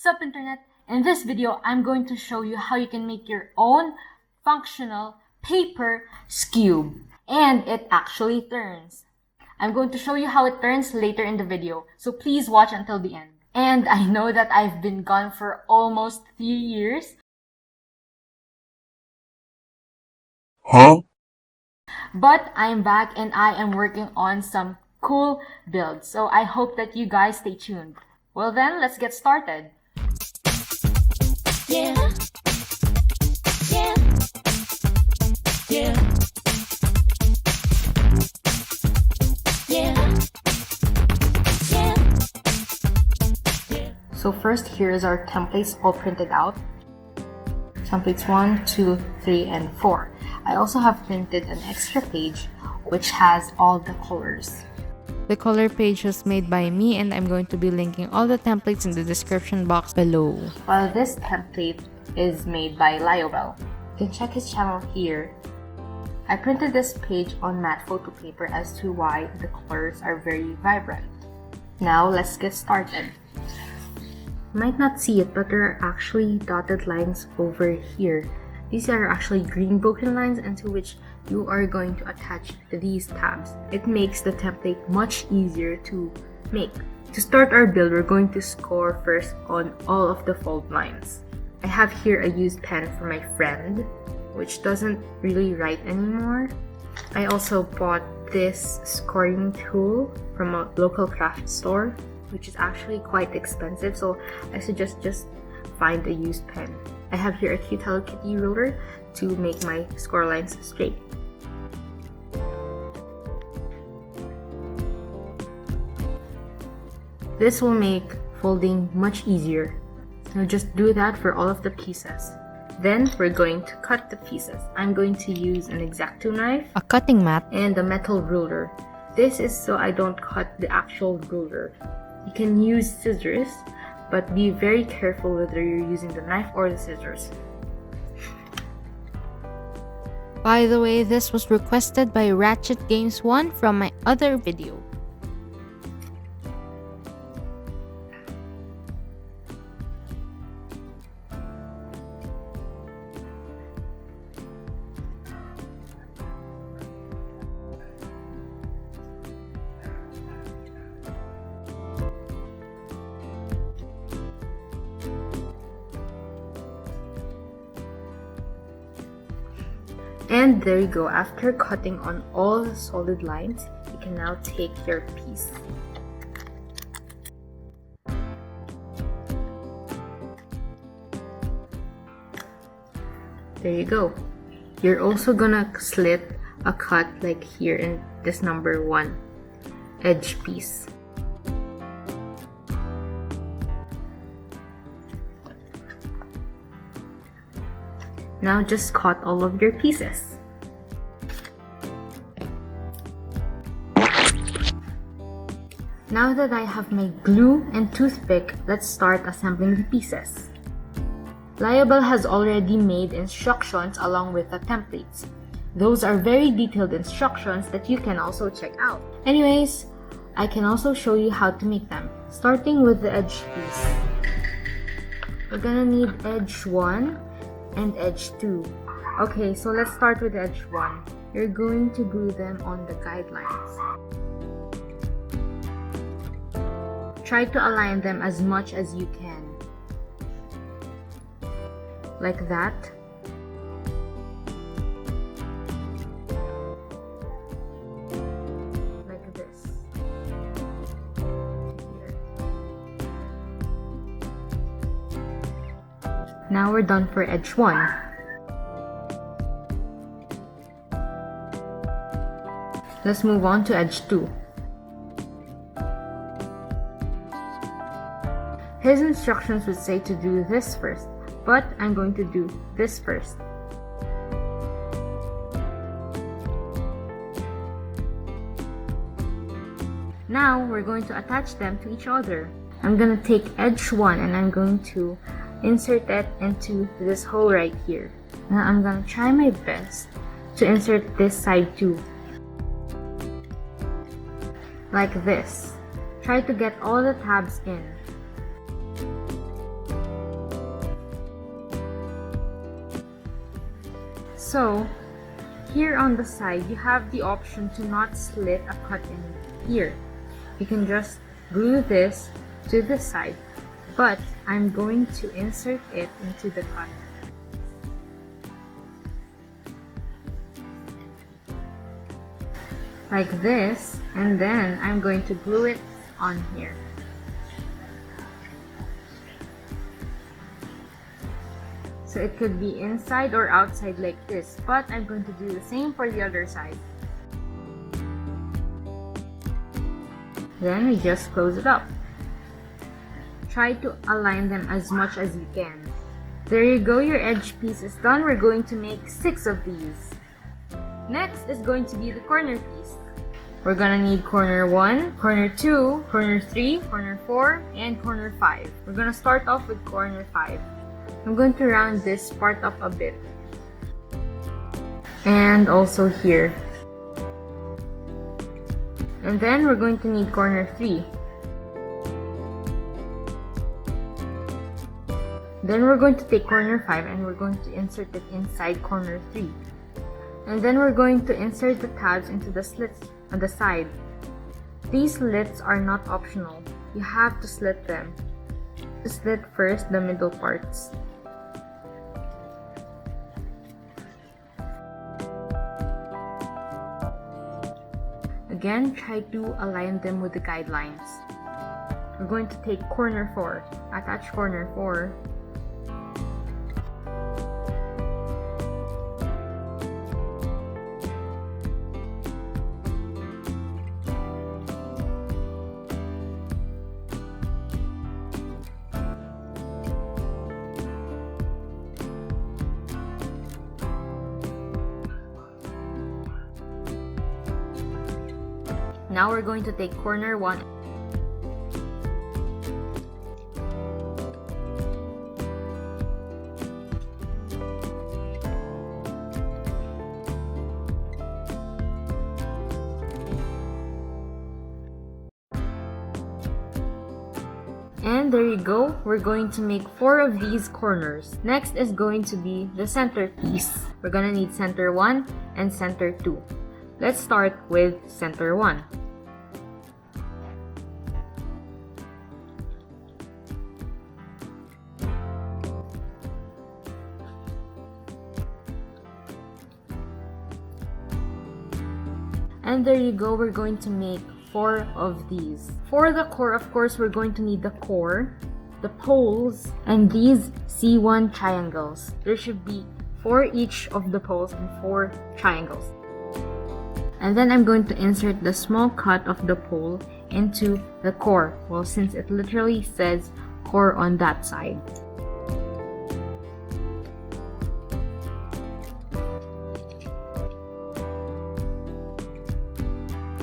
Sup Internet? In this video, I'm going to show you how you can make your own functional paper skewb. And it actually turns. I'm going to show you how it turns later in the video, so please watch until the end. And I know that I've been gone for almost 3 years. Huh? But I'm back and I am working on some cool builds, so I hope that you guys stay tuned. Well then, let's get started. Yeah. Yeah. Yeah. Yeah. Yeah. So first, here is our templates all printed out. Templates 1, 2, 3, and 4. I also have printed an extra page which has all the colors. The color page was made by me, and I'm going to be linking all the templates in the description box below. While this template is made by Liobel. You can check his channel here. I printed this page on matte photo paper as to why the colors are very vibrant. Now let's get started. You might not see it, but there are actually dotted lines over here. These are actually green broken lines into which you are going to attach these tabs. It makes the template much easier to make. To start our build, we're going to score first on all of the fold lines. I have here a used pen for my friend, which doesn't really write anymore. I also bought this scoring tool from a local craft store, which is actually quite expensive, so I suggest just find a used pen. I have here a cute Hello Kitty ruler to make my score lines straight. This will make folding much easier. Now just do that for all of the pieces. Then we're going to cut the pieces. I'm going to use an Xacto knife, A cutting mat, and a metal ruler. This is so I don't cut the actual ruler. You can use scissors, but be very careful whether you're using the knife or the scissors. By the way, this was requested by Ratchet Games 1 from my other video. And there you go. After cutting on all the solid lines, you can now take your piece. There you go. You're also gonna slit a cut like here in this number 1 edge piece. Now just cut all of your pieces. Now that I have my glue and toothpick, let's start assembling the pieces. Liobel has already made instructions along with the templates. Those are very detailed instructions that you can also check out. Anyways, I can also show you how to make them. Starting with the edge piece. We're gonna need edge 1 and edge 2. Okay, so let's start with edge 1. You're going to glue them on the guidelines. Try to align them as much as you can. Like that. Like this. Now we're done for edge 1. Let's move on to edge 2. His instructions would say to do this first, but I'm going to do this first. Now we're going to attach them to each other. I'm going to take edge 1 and I'm going to insert it into this hole right here. Now I'm gonna try my best to insert this side too. Like this. Try to get all the tabs in. So here on the side, you have the option to not slit a cut in here. You can just glue this to the side, but I'm going to insert it into the cut. Like this, and then I'm going to glue it on here. So it could be inside or outside like this, but I'm going to do the same for the other side. Then we just close it up. Try to align them as much as you can. There you go, your edge piece is done. We're going to make 6 of these. Next is going to be the corner piece. We're gonna need corner 1, corner 2, corner 3, corner 4, and corner 5. We're gonna start off with corner 5. I'm going to round this part up a bit. And also here. And then we're going to need corner 3. Then we're going to take corner 5 and we're going to insert it inside corner 3. And then we're going to insert the tabs into the slits on the side. These slits are not optional. You have to slit them. Slit first the middle parts. Again, try to align them with the guidelines. We're going to take corner 4. Attach corner 4. Now we're going to take corner 1. And there you go, we're going to make 4 of these corners. Next is going to be the center piece. We're gonna need center 1 and center 2. Let's start with center 1. And there you go, we're going to make 4 of these. For the core, of course, we're going to need the core, the poles, and these C1 triangles. There should be 4 each of the poles and 4 triangles. And then I'm going to insert the small cut of the pole into the core. Well, since it literally says core on that side.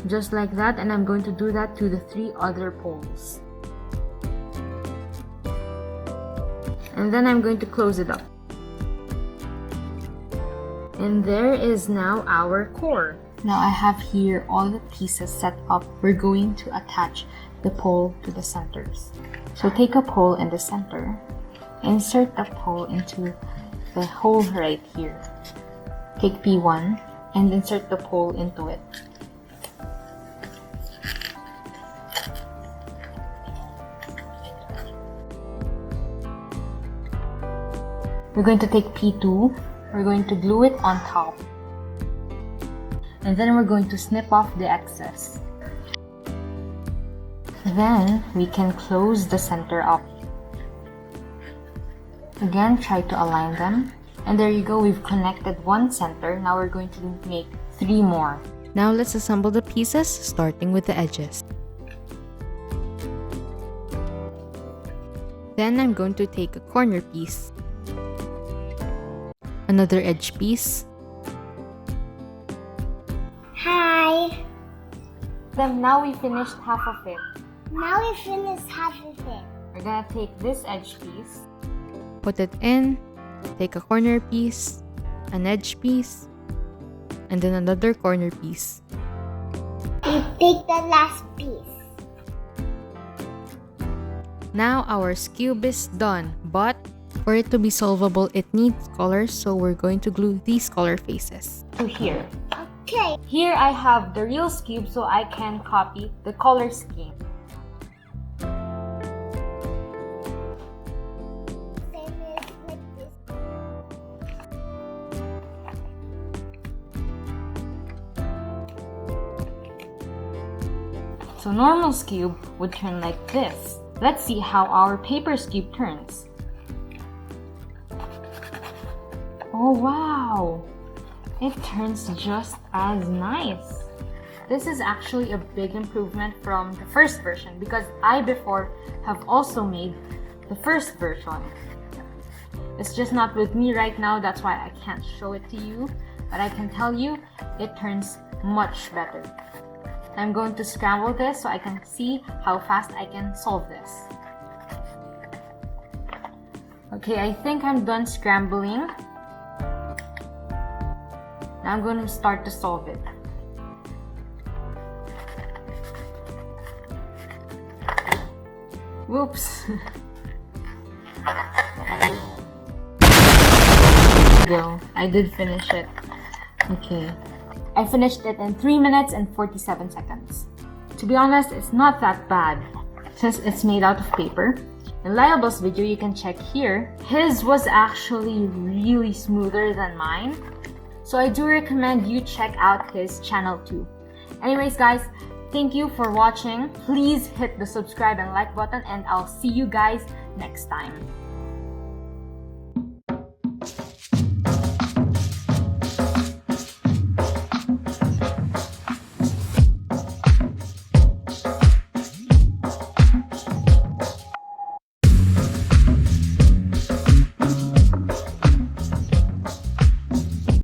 Just like that, and I'm going to do that to the 3 other poles. And then I'm going to close it up. And there is now our core. Now I have here all the pieces set up. We're going to attach the pole to the centers. So take a pole in the center, insert the pole into the hole right here. Take P1 and insert the pole into it. We're going to take P2, we're going to glue it on top, and then we're going to snip off the excess. Then we can close the center up. Again, try to align them. And there you go, we've connected 1 center. Now we're going to make 3 more. Now let's assemble the pieces, starting with the edges. Then I'm going to take a corner piece, another edge piece. Hi! Then now we finished half of it. Now we finished half of it. We're gonna take this edge piece, Put it in, take a corner piece, an edge piece, and then another corner piece. We picked the last piece. Now our Skewb is done, but For it to be solvable, it needs colors, so we're going to glue these color faces. So here. Okay. Here I have the real Skewb so I can copy the color scheme. Same as like this. So normal Skewb would turn like this. Let's see how our paper Skewb turns. Oh wow! It turns just as nice. This is actually a big improvement from the first version because I before have also made the first version. It's just not with me right now, that's why I can't show it to you, but I can tell you it turns much better. I'm going to scramble this so I can see how fast I can solve this. Okay, I think I'm done scrambling. Now I'm going to start to solve it. Whoops. Go. I did finish it. Okay. I finished it in 3 minutes and 47 seconds. To be honest, it's not that bad since it's made out of paper. In Liobel's video, you can check here. His was actually really smoother than mine. So I do recommend you check out his channel too. Anyways guys, thank you for watching. Please hit the subscribe and like button and I'll see you guys next time.